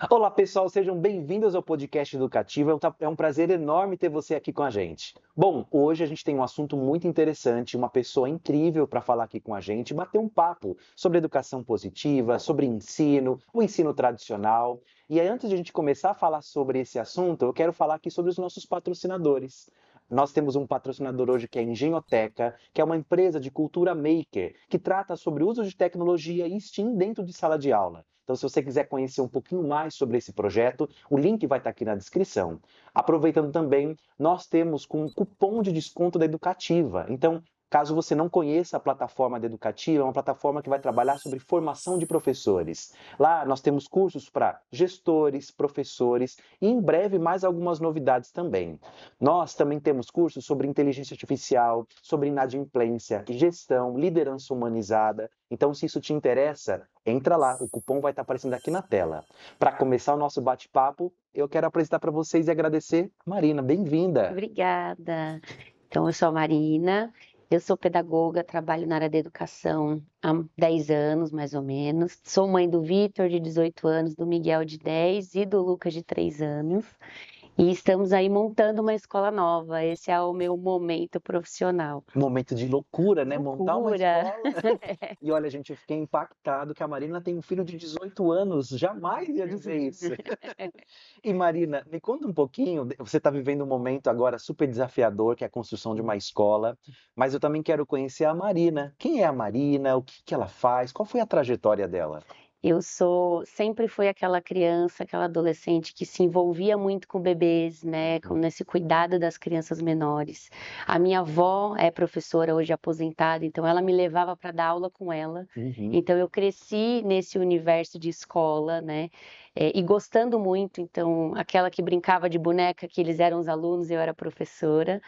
Olá, pessoal, sejam bem-vindos ao podcast educativo. É um prazer enorme ter você aqui com a gente. Bom, hoje a gente tem um assunto muito interessante, uma pessoa incrível para falar aqui com a gente, bater um papo sobre educação positiva, sobre ensino, o ensino tradicional. E aí, antes de a gente começar a falar sobre esse assunto, eu quero falar aqui sobre os nossos patrocinadores. Nós temos um patrocinador hoje que é a Engenhoteca, que é uma empresa de cultura maker, que trata sobre o uso de tecnologia e STEAM dentro de sala de aula. Então, se você quiser conhecer um pouquinho mais sobre esse projeto, o link vai estar aqui na descrição. Aproveitando também, nós temos com um cupom de desconto da Educativa. Então, caso você não conheça a plataforma da Educativa, é uma plataforma que vai trabalhar sobre formação de professores. Lá nós temos cursos para gestores, professores e em breve mais algumas novidades também. Nós também temos cursos sobre inteligência artificial, sobre inadimplência, gestão, liderança humanizada. Então, se isso te interessa, entra lá, o cupom vai estar aparecendo aqui na tela. Para começar o nosso bate-papo, eu quero apresentar para vocês e agradecer a Marina. Bem-vinda! Obrigada. Então, eu sou a Marina, eu sou pedagoga, trabalho na área da educação há 10 anos, mais ou menos. Sou mãe do Vitor, de 18 anos, do Miguel, de 10 e do Lucas, de 3 anos. E estamos aí montando uma escola nova. Esse é o meu momento profissional. Momento de loucura, né? Montar uma Loucura! escola. E olha, gente, eu fiquei impactado que a Marina tem um filho de 18 anos. Jamais ia dizer isso. E Marina, me conta um pouquinho. Você está vivendo um momento agora super desafiador, que é a construção de uma escola. Mas eu também quero conhecer a Marina. Quem é a Marina? O que que ela faz? Qual foi a trajetória dela? Sempre fui aquela criança, aquela adolescente que se envolvia muito com bebês, né, nesse cuidado das crianças menores. A minha avó é professora, hoje aposentada, então ela me levava para dar aula com ela. Uhum. Então eu cresci nesse universo de escola, né, e gostando muito. Então, aquela que brincava de boneca, que eles eram os alunos, eu era professora.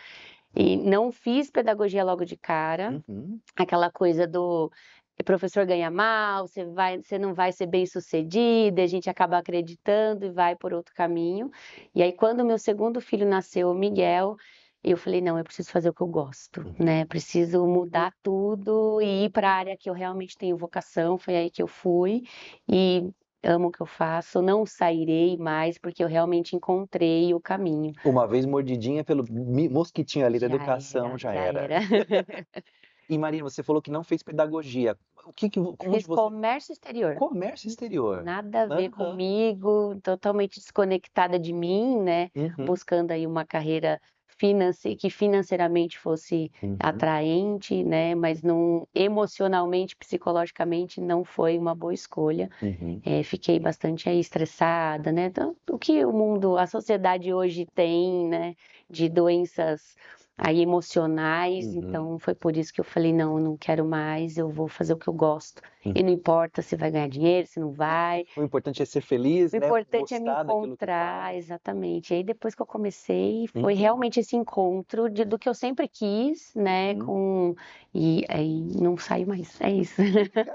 E não fiz pedagogia logo de cara, Uhum. aquela coisa do o professor ganha mal, você não vai ser bem-sucedida, a gente acaba acreditando e vai por outro caminho. E aí, quando o meu segundo filho nasceu, o Miguel, eu falei, não, eu preciso fazer o que eu gosto, né? Preciso mudar tudo e ir para a área que eu realmente tenho vocação. Foi aí que eu fui e amo o que eu faço. Não sairei mais porque eu realmente encontrei o caminho. Uma vez mordidinha pelo mosquitinho ali da Já educação, era, já já era. era. E Marina, você falou que não fez pedagogia. Onde Fiz você... comércio exterior. Comércio exterior. Nada a ver Aham. comigo, totalmente desconectada de mim, né? Uhum. Buscando aí uma carreira que financeiramente fosse Uhum. atraente, né? Mas não emocionalmente, psicologicamente, não foi uma boa escolha. Uhum. Fiquei bastante aí estressada, né? Então, o que o mundo, a sociedade hoje tem, né? De doenças aí emocionais. Uhum. Então, foi por isso que eu falei, não, eu não quero mais, eu vou fazer o que eu gosto. E Uhum. não importa se vai ganhar dinheiro, se não vai. O importante é ser feliz, O né? importante é me Gostar daquilo que encontrar, faz. exatamente. Aí depois que eu comecei, foi Uhum. realmente esse encontro do que eu sempre quis, né? Uhum. E aí não saio mais. É isso. Que legal.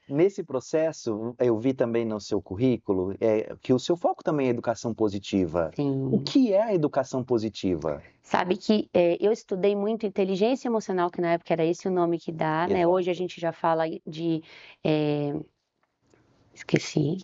Nesse processo, eu vi também no seu currículo, que o seu foco também é educação positiva. O Sim. que é a educação positiva? Sabe que eu estudei muito inteligência emocional, que na época era esse o nome que dá, né? Hoje a Exato. gente já fala de. eh, Esqueci.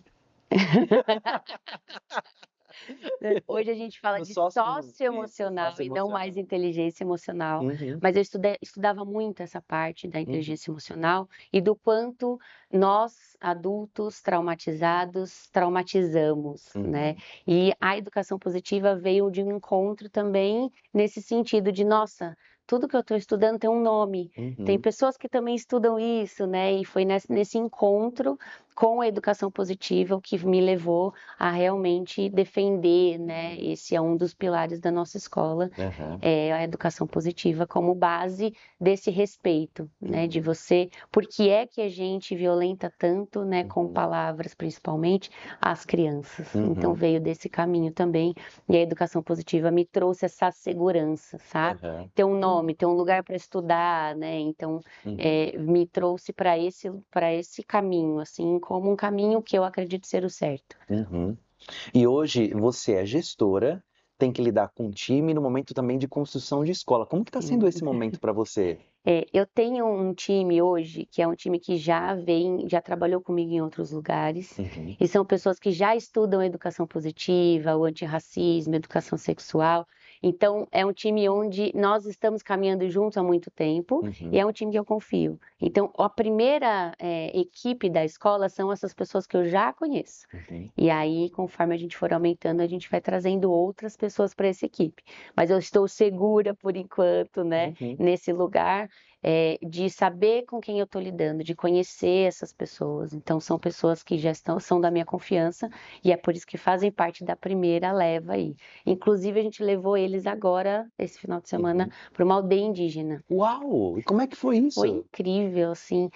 Hoje a gente fala No de sócio... Isso, socioemocional e não mais socioemocional. inteligência emocional, Uhum. mas eu estudava muito essa parte da Uhum. inteligência emocional e do quanto nós, adultos traumatizados, traumatizamos, né? Uhum. E a educação positiva veio de um encontro também nesse sentido de, nossa, tudo que eu estou estudando tem um nome. Tem Uhum. pessoas que também estudam isso, né? E foi nesse encontro com a educação positiva o que me levou a realmente defender, né? Esse é um dos pilares da nossa escola, Aham. é a educação positiva como base desse respeito, né? De Uhum. você, por que é que a gente violenta tanto, né? Com Uhum. palavras, principalmente, as crianças. Então Uhum. veio desse caminho também, e a educação positiva me trouxe essa segurança, sabe? Aham. Ter um nome, ter um lugar para estudar, né? Então Uhum. me trouxe para esse caminho, assim, como um caminho que eu acredito ser o certo. Uhum. E hoje você é gestora tem que lidar com o time no momento também de construção de escola. Como que está sendo esse momento para você? Eu tenho um time hoje, que é um time que já trabalhou comigo em outros lugares, Uhum. e são pessoas que já estudam educação positiva, o antirracismo, educação sexual. Então, é um time onde nós estamos caminhando juntos há muito tempo, e Uhum. é um time que eu confio. Então, a primeira equipe da escola são essas pessoas que eu já conheço. Uhum. E aí, conforme a gente for aumentando, a gente vai trazendo outras pessoas para essa equipe. Mas eu estou segura por enquanto, né, Uhum. nesse lugar, de saber com quem eu estou lidando, de conhecer essas pessoas. Então, são pessoas que são da minha confiança e é por isso que fazem parte da primeira leva aí. Inclusive, a gente levou eles agora, esse final de semana, Uhum. para uma aldeia indígena. Uau! E como é que foi Foi isso? incrível, assim,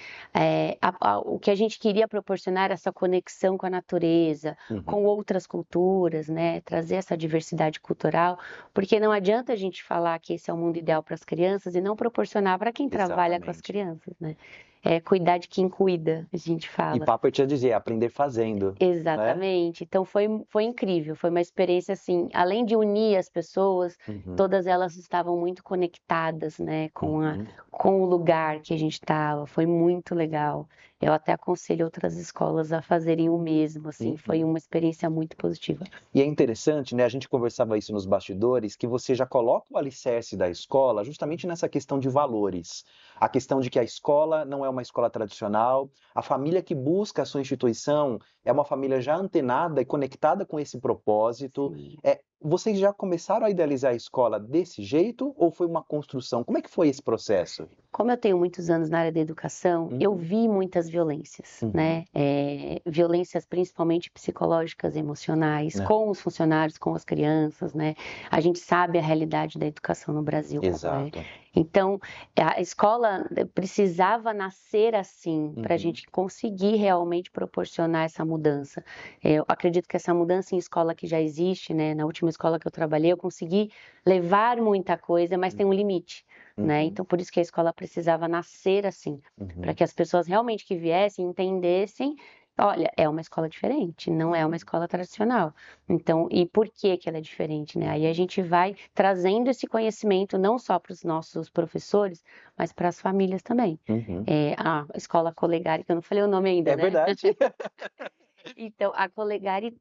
o que a gente queria proporcionar era essa conexão com a natureza, Uhum. com outras culturas, né, trazer essa diversidade cultural, porque não adianta a gente falar que esse é o mundo ideal para as crianças e não proporcionar para quem trabalha com as Exatamente. crianças, né? É cuidar de quem cuida, a gente E fala. papo eu te ia dizer, aprender fazendo, né? Exatamente. Então foi incrível, foi uma experiência assim, além de unir as pessoas, Uhum. todas elas estavam muito conectadas, né, Uhum. com o lugar que a gente estava. Foi muito legal. Eu até aconselho outras escolas a fazerem o mesmo, assim, foi Uhum. uma experiência muito positiva. E é interessante, né? A gente conversava isso nos bastidores, que você já coloca o alicerce da escola justamente nessa questão de valores. A questão de que a escola não é uma escola tradicional, a família que busca a sua instituição é uma família já antenada e conectada com esse propósito. Sim. Vocês já começaram a idealizar a escola desse jeito ou foi uma construção? Como é que foi esse processo? Como eu tenho muitos anos na área da educação, eu Uhum. vi muitas violências, Uhum. né? Violências principalmente psicológicas, emocionais, Né? com os funcionários, com as crianças, né? A gente sabe a realidade da educação no Brasil como é. Exato. Então, a escola precisava nascer assim, para a Uhum. gente conseguir realmente proporcionar essa mudança. Eu acredito que essa mudança em escola que já existe, né? Na última escola que eu trabalhei, eu consegui levar muita coisa, mas tem um limite. Né? Uhum. Então, por isso que a escola precisava nascer assim, para Uhum. que as pessoas realmente que viessem entendessem, olha, é uma escola diferente, não é uma Uhum. escola tradicional. Então, e por que que ela é diferente, né? Aí a Uhum. gente vai trazendo esse conhecimento não só para os nossos professores, mas para as famílias também. Uhum. A escola Colegari, que eu não falei o nome ainda, É né? verdade. Então, a Colegari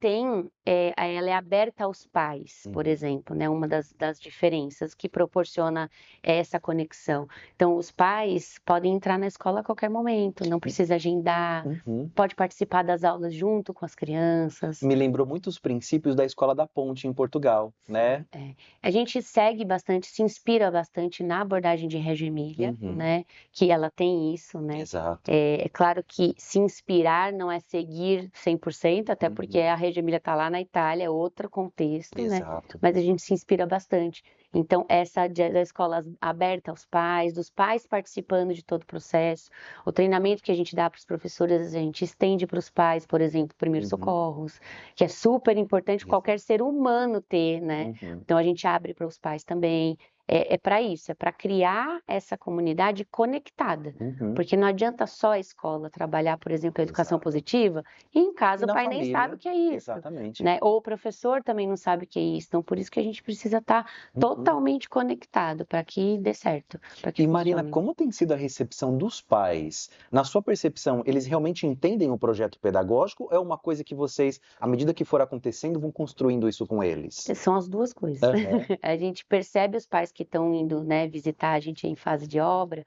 ela é aberta aos pais, por Uhum. exemplo, né? Uma das diferenças que proporciona essa conexão. Então, os pais podem entrar na escola a qualquer momento, não precisa agendar, Uhum. pode participar das aulas junto com as crianças. Me lembrou muito os princípios da Escola da Ponte em Portugal, né? É. A gente segue bastante, se inspira bastante na abordagem de Reggio Emília, Uhum. né? Que ela tem isso, né? Exato. É claro que se inspirar não é seguir 100%, até porque Uhum. a Reggio Emília está lá na Itália, é outro contexto, né? Exato. Mas a gente se inspira bastante. Então, essa da escola aberta aos pais, dos pais participando de todo o processo, o treinamento que a gente dá para os professores, a gente estende para os pais, por exemplo, primeiros Uhum. socorros, que é super importante qualquer Exato. ser humano ter, né? Uhum. Então a gente abre para os pais também. É para isso, é para criar essa comunidade conectada. Uhum. Porque não adianta só a escola trabalhar, por exemplo, a educação Exato. positiva, e em E casa o na pai nem sabe o família, que é isso, exatamente. né? Ou o professor também não sabe o que é isso. Então, por isso que a gente precisa estar Uhum. totalmente conectado para que dê certo, para que E Marina, funcione. como tem sido a recepção dos pais? Na sua percepção, eles realmente entendem o projeto pedagógico ou é uma coisa que vocês, à medida que for acontecendo, vão construindo isso com eles? São as duas coisas. Aham. A gente percebe os pais que estão indo, né, visitar a gente em fase de obra,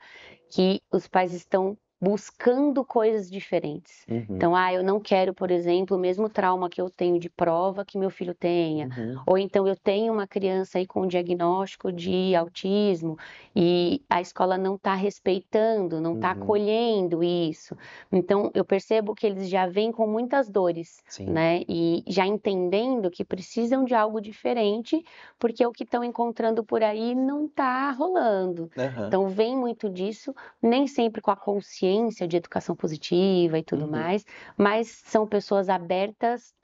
que os pais estão buscando coisas diferentes. Uhum. Então, eu não quero, por exemplo, o mesmo trauma que eu tenho de prova que meu filho tenha. Uhum. Ou então eu tenho uma criança aí com diagnóstico de autismo e a escola não está respeitando, não está Uhum. acolhendo isso. Então, eu percebo que eles já vêm com muitas dores, Sim. né? E já entendendo que precisam de algo diferente, porque o que estão encontrando por aí não está rolando. Aham. Então, vem muito disso, nem sempre com a consciência consciência de educação positiva e tudo mais, mas são pessoas abertas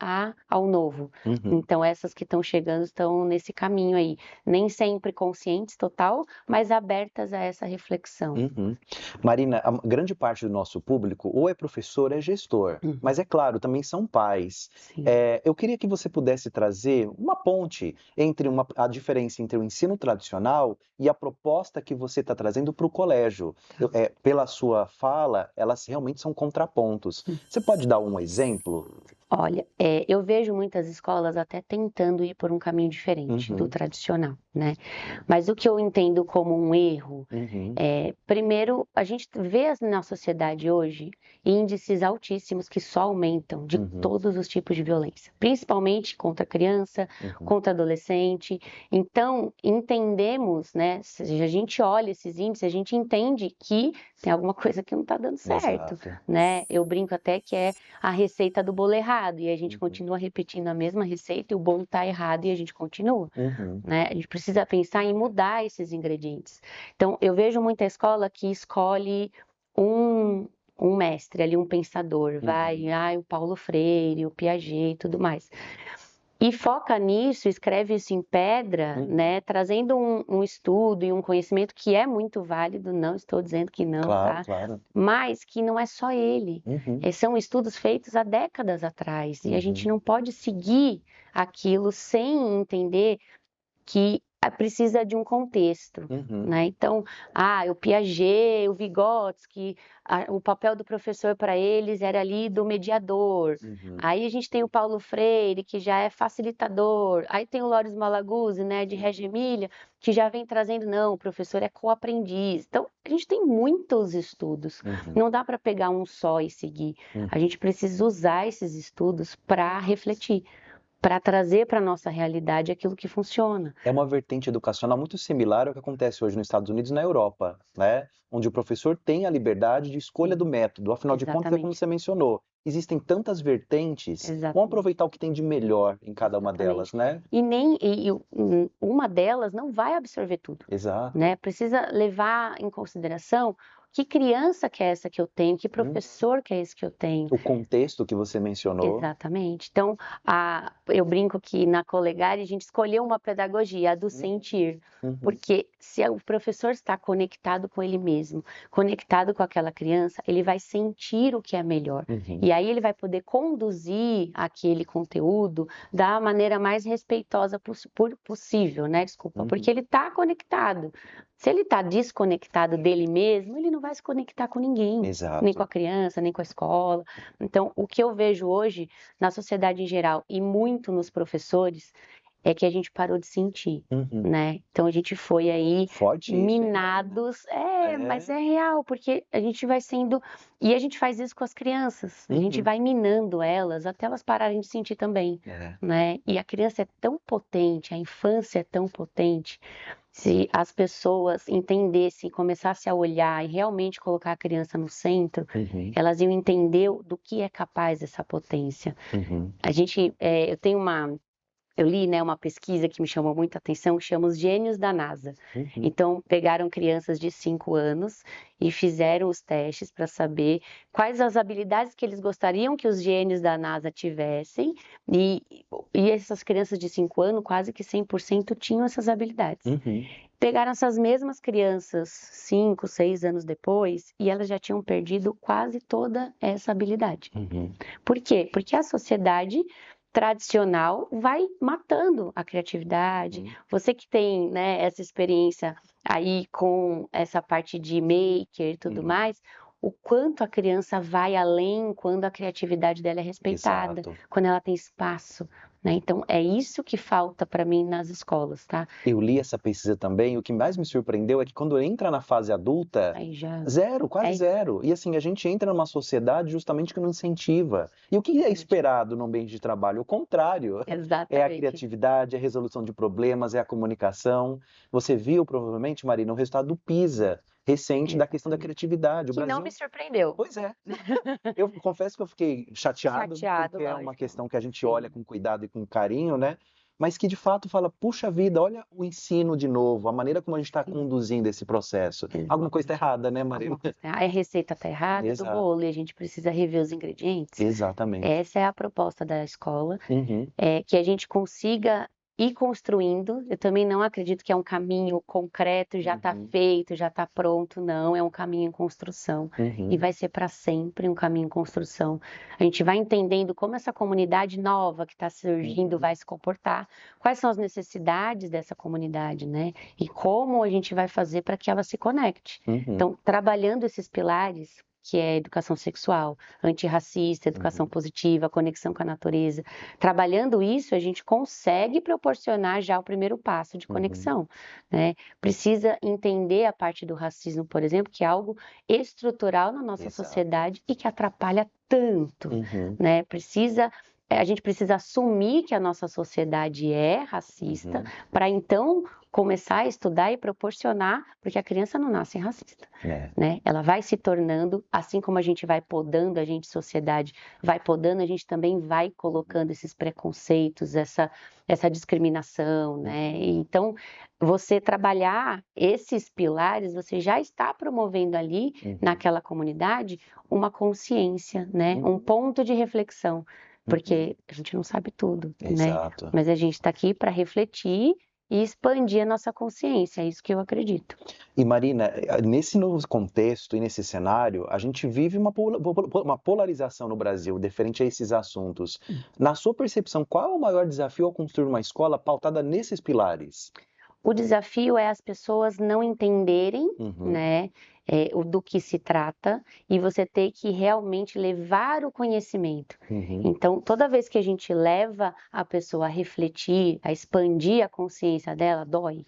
ao novo. Então, essas que estão chegando estão nesse caminho aí. Nem sempre conscientes total, mas abertas a essa reflexão. Marina, a grande parte do nosso público ou é professor ou é gestor, mas é claro, também são pais. Eu queria que você pudesse trazer uma ponte entre a diferença entre o ensino tradicional e a proposta que você está trazendo para o colégio. Pela sua fala, elas realmente são contrapontos. Você pode dar um exemplo? Olha, eu vejo muitas escolas até tentando ir por um caminho diferente do tradicional, né? Mas o que eu entendo como um erro, primeiro, a gente vê na sociedade hoje índices altíssimos que só aumentam de todos os tipos de violência, principalmente contra a criança, contra adolescente. Então, entendemos, né? Se a gente olha esses índices, a gente entende que tem alguma coisa que não está dando certo, né? Eu brinco até que é a receita do bolo errado, e a gente continua repetindo a mesma receita e o bolo está errado e a gente continua, né? A gente precisa pensar em mudar esses ingredientes. Então, eu vejo muita escola que escolhe um mestre ali, um pensador, o Paulo Freire, o Piaget e tudo mais. E foca nisso, escreve isso em pedra, né? Trazendo um estudo e um conhecimento que é muito válido, não estou dizendo que não, tá? Claro. Mas que não é só ele. São estudos feitos há décadas atrás e a gente não pode seguir aquilo sem entender que precisa de um contexto, né? Então, o Piaget, o Vygotsky, o papel do professor para eles era ali do mediador. Aí a gente tem o Paulo Freire, que já é facilitador. Aí tem o Loris Malaguzzi, né, de Reggio Emília, que já vem trazendo, não, o professor é coaprendiz. Então, a gente tem muitos estudos. Não dá para pegar um só e seguir. A gente precisa usar esses estudos para refletir, para trazer para a nossa realidade aquilo que funciona. É uma vertente educacional muito similar ao que acontece hoje nos Estados Unidos e na Europa, né? Onde o professor tem a liberdade de escolha do método. Afinal de contas, é como você mencionou, existem tantas vertentes. Vamos aproveitar o que tem de melhor em cada uma delas, né? E uma delas não vai absorver tudo. Exato. Né? Precisa levar em consideração que criança que é essa que eu tenho, que professor que é esse que eu tenho. O contexto que você mencionou. Exatamente. Então, eu brinco que na Colegare a gente escolheu uma pedagogia, a do sentir. Porque se o professor está conectado com ele mesmo, conectado com aquela criança, ele vai sentir o que é melhor. E aí ele vai poder conduzir aquele conteúdo da maneira mais respeitosa possível, né? Desculpa, porque ele está conectado. Se ele está desconectado dele mesmo, ele não vai se conectar com ninguém, nem com a criança, nem com a escola. Então, o que eu vejo hoje na sociedade em geral e muito nos professores é que a gente parou de sentir, né? Então a gente foi aí minados, mas é real, porque a gente vai sendo, e a gente faz isso com as crianças, a gente vai minando elas até elas pararem de sentir também, né? E a criança é tão potente, a infância é tão potente. Se as pessoas entendessem, começassem a olhar e realmente colocar a criança no centro, elas iam entender do que é capaz essa potência. Eu li, né, uma pesquisa que me chamou muita atenção, que chama Os Gênios da NASA. Então, pegaram crianças de 5 anos e fizeram os testes para saber quais as habilidades que eles gostariam que os gênios da NASA tivessem. E essas crianças de 5 anos, quase que 100% tinham essas habilidades. Pegaram essas mesmas crianças 5, 6 anos depois e elas já tinham perdido quase toda essa habilidade. Por quê? Porque a sociedade tradicional vai matando a criatividade. Você que tem, né, essa experiência aí com essa parte de maker e tudo mais, o quanto a criança vai além quando a criatividade dela é respeitada, quando ela tem espaço, né? Então, é isso que falta para mim nas escolas, tá? Eu li essa pesquisa também, e o que mais me surpreendeu é que quando entra na fase adulta, zero, quase zero. E assim, a gente entra numa sociedade justamente que não incentiva. E o que é esperado no ambiente de trabalho? O contrário. É a criatividade, é a resolução de problemas, é a comunicação. Você viu, provavelmente, Marina, o resultado do PISA recente da questão da criatividade. Que não me surpreendeu. Pois é. Eu confesso que eu fiquei chateado porque é uma questão que a gente olha com cuidado e com carinho, né? mas que de fato fala, puxa vida, olha o ensino de novo, a maneira como a gente está conduzindo esse processo. Alguma coisa está errada, né, Marina? A receita está errada do Exato. bolo e a gente precisa rever os ingredientes. Exatamente. Essa é a proposta da escola, Uhum, que a gente consiga ir construindo. Eu também não acredito que é um caminho concreto, já está feito, já está pronto, não. É um caminho em construção e vai ser para sempre um caminho em construção. A gente vai entendendo como essa comunidade nova que está surgindo vai se comportar, quais são as necessidades dessa comunidade, né? E como a gente vai fazer para que ela se conecte. Então, trabalhando esses pilares, que é educação sexual, antirracista, educação positiva, conexão com a natureza. Trabalhando isso, a gente consegue proporcionar já o primeiro passo de conexão, né? Precisa entender a parte do racismo, por exemplo, que é algo estrutural na nossa sociedade e que atrapalha tanto, né? A gente precisa assumir que a nossa sociedade é racista para então começar a estudar e proporcionar, porque a criança não nasce racista, né? Ela vai se tornando, assim como a gente vai podando, a gente, sociedade, vai podando, a gente também vai colocando esses preconceitos, essa discriminação, né? Então, você trabalhar esses pilares, você já está promovendo ali, naquela comunidade, uma consciência, né? Um ponto de reflexão. Porque a gente não sabe tudo, né? Mas a gente está aqui para refletir e expandir a nossa consciência, é isso que eu acredito. E Marina, nesse novo contexto e nesse cenário, a gente vive uma polarização no Brasil, diferente a esses assuntos. Na sua percepção, qual é o maior desafio ao construir uma escola pautada nesses pilares? O desafio é as pessoas não entenderem, né, do que se trata e você ter que realmente levar o conhecimento. Então, toda vez que a gente leva a pessoa a refletir, a expandir a consciência dela, dói.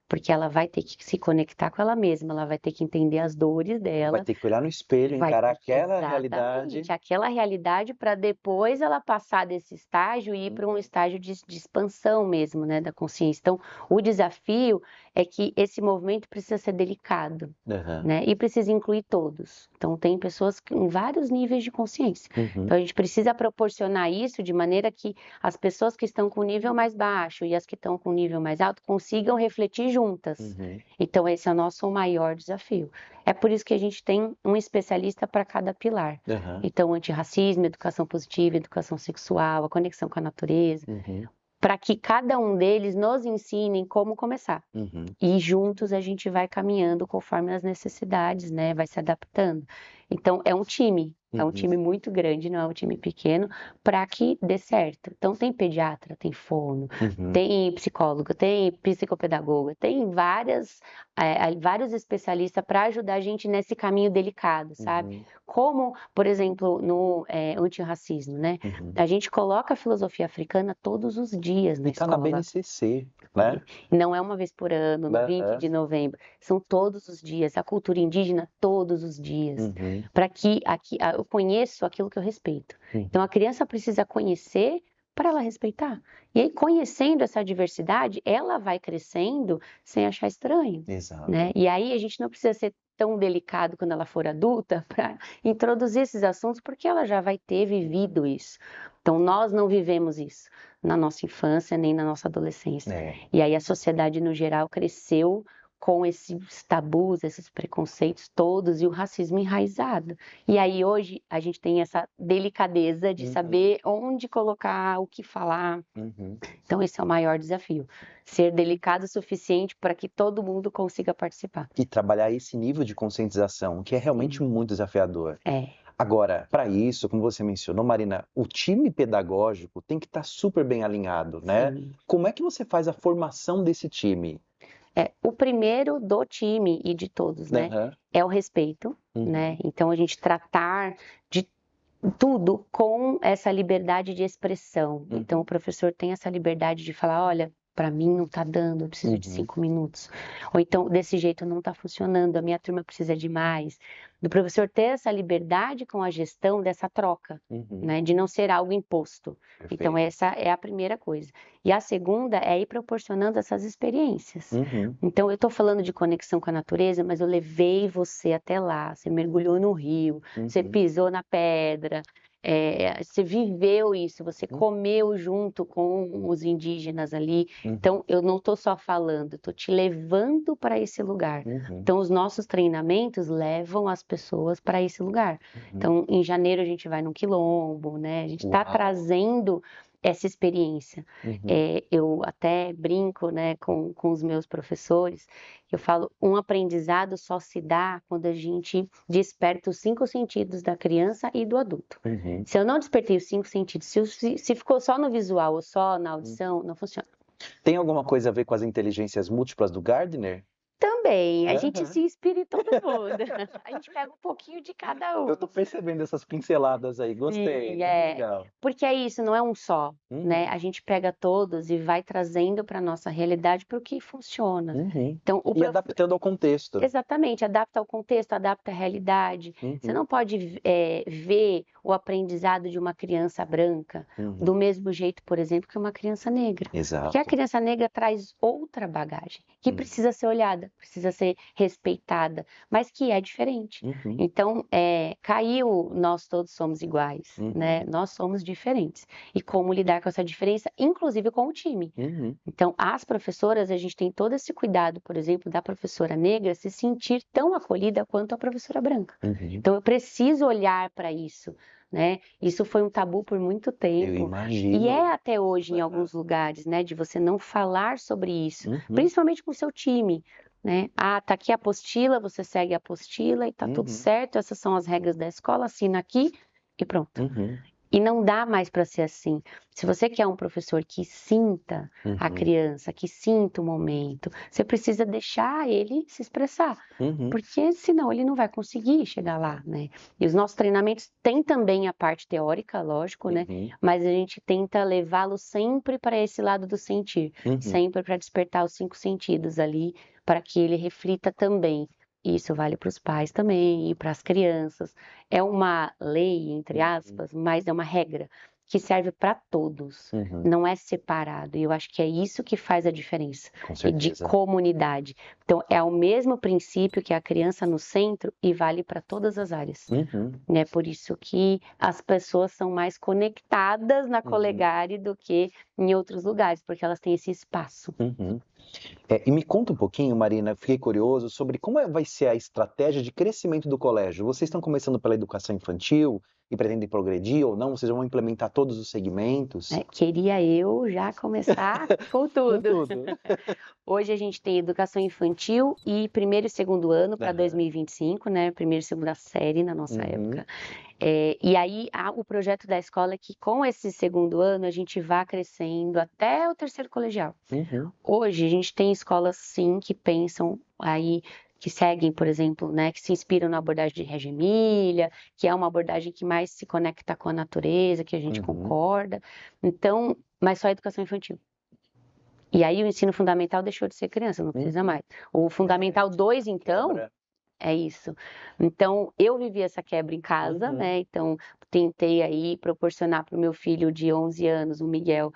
Porque ela vai ter que se conectar com ela mesma, ela vai ter que entender as dores dela. Vai ter que olhar no espelho, encarar aquela realidade. Aquela realidade para depois ela passar desse estágio e ir para um estágio de expansão mesmo, né, da consciência. Então, o desafio é que esse movimento precisa ser delicado, né, e precisa incluir todos. Então, tem pessoas em vários níveis de consciência. Então, a gente precisa proporcionar isso de maneira que as pessoas que estão com nível mais baixo e as que estão com nível mais alto consigam refletir juntas. Então, esse é o nosso maior desafio. É por isso que a gente tem um especialista para cada pilar. Então, antirracismo, educação positiva, educação sexual, a conexão com a natureza, para que cada um deles nos ensinem como começar. E juntos a gente vai caminhando conforme as necessidades, né? Vai se adaptando. Então, é um time. É um time muito grande, não é um time pequeno, para que dê certo. Então, tem pediatra, tem fono, tem psicólogo, tem psicopedagoga, tem vários especialistas para ajudar a gente nesse caminho delicado, sabe? Como, por exemplo, no antirracismo, né? A gente coloca a filosofia africana todos os dias na escola. E tá na BNCC, né? Não é uma vez por ano, no 20 de novembro. São todos os dias. A cultura indígena, todos os dias. Para que eu conheço aquilo que eu respeito. Então, a criança precisa conhecer para ela respeitar. E aí, conhecendo essa diversidade, ela vai crescendo sem achar estranho. Né? E aí, a gente não precisa ser tão delicado quando ela for adulta para introduzir esses assuntos, porque ela já vai ter vivido isso. Então, nós não vivemos isso na nossa infância, nem na nossa adolescência. E aí, a sociedade, no geral, cresceu com esses tabus, esses preconceitos todos e o racismo enraizado. E aí hoje a gente tem essa delicadeza de saber onde colocar, o que falar. Então esse é o maior desafio, ser delicado o suficiente para que todo mundo consiga participar. E trabalhar esse nível de conscientização, que é realmente muito desafiador. Agora, para isso, como você mencionou, Marina, o time pedagógico tem que estar super bem alinhado, né? Como é que você faz a formação desse time? O primeiro do time e de todos, né? É o respeito, né? Então, a gente tratar de tudo com essa liberdade de expressão. Então, o professor tem essa liberdade de falar, olha, para mim não está dando, eu preciso de 5 minutos. Ou então, desse jeito não está funcionando, a minha turma precisa de mais. Do professor ter essa liberdade com a gestão dessa troca, né? De não ser algo imposto. Então, essa é a primeira coisa. E a segunda é ir proporcionando essas experiências. Então, eu estou falando de conexão com a natureza, mas eu levei você até lá, você mergulhou no rio, você pisou na pedra. você viveu isso, você comeu junto com os indígenas ali. Então, eu não estou só falando, estou te levando para esse lugar. Então, os nossos treinamentos levam as pessoas para esse lugar. Então, em janeiro a gente vai num quilombo, né? A gente está trazendo essa experiência. Eu até brinco, né, com os meus professores, eu falo, um aprendizado só se dá quando a gente desperta os 5 sentidos da criança e do adulto. Se eu não despertei os 5 sentidos, se ficou só no visual ou só na audição, não funciona. Tem alguma coisa a ver com as inteligências múltiplas do Gardner? Também, a gente se inspira em todo mundo. A gente pega um pouquinho de cada um. Eu tô percebendo essas pinceladas aí, gostei, Sim, muito legal. porque é isso, não é um só, né? A gente pega todos e vai trazendo para nossa realidade para o que funciona. Então, E adaptando ao contexto. Exatamente, adapta ao contexto, adapta à realidade. Você não pode ver o aprendizado de uma criança branca do mesmo jeito, por exemplo, que uma criança negra. Exato. Porque a criança negra traz outra bagagem que precisa ser olhada, precisa ser respeitada, mas que é diferente. Então, caiu, nós todos somos iguais, né? Nós somos diferentes. E como lidar com essa diferença, inclusive com o time. Então, as professoras, a gente tem todo esse cuidado, por exemplo, da professora negra se sentir tão acolhida quanto a professora branca. Então, eu preciso olhar para isso, né? Isso foi um tabu por muito tempo. Eu imagino. E é até hoje em alguns lugares, né? De você não falar sobre isso, principalmente com o seu time, né? Ah, tá aqui a apostila, você segue a apostila e tá tudo certo, essas são as regras da escola, assina aqui e pronto. E não dá mais para ser assim. Se você quer um professor que sinta a criança, que sinta o momento, você precisa deixar ele se expressar, porque senão ele não vai conseguir chegar lá, né? E os nossos treinamentos têm também a parte teórica, lógico, né? Mas a gente tenta levá-lo sempre para esse lado do sentir, sempre para despertar os 5 sentidos ali, para que ele reflita também. Isso vale para os pais também e para as crianças. É uma lei, entre aspas, mas é uma regra que serve para todos, não é separado. E eu acho que é isso que faz a diferença. Com E de certeza. comunidade. Então, é o mesmo princípio que a criança no centro e vale para todas as áreas. É por isso que as pessoas são mais conectadas na Colegare do que em outros lugares, porque elas têm esse espaço. E me conta um pouquinho, Marina, fiquei curioso sobre como vai ser a estratégia de crescimento do colégio. Vocês estão começando pela educação infantil e pretendem progredir ou não? Vocês vão implementar todos os segmentos? Queria eu já começar com tudo. Com tudo. Hoje a gente tem educação infantil e primeiro e segundo ano para 2025, né? Primeira e segunda série na nossa época. E aí o projeto da escola é que com esse segundo ano a gente vá crescendo até o terceiro colegial. Hoje a gente tem escolas sim que pensam aí, que seguem, por exemplo, né, que se inspiram na abordagem de Reggio Emília, que é uma abordagem que mais se conecta com a natureza, que a gente concorda. Então, mas só a educação infantil. E aí o ensino fundamental deixou de ser criança, não precisa mais. O fundamental 2, então, é isso. Então, eu vivi essa quebra em casa, né? Então, tentei aí proporcionar para o meu filho de 11 anos, o Miguel,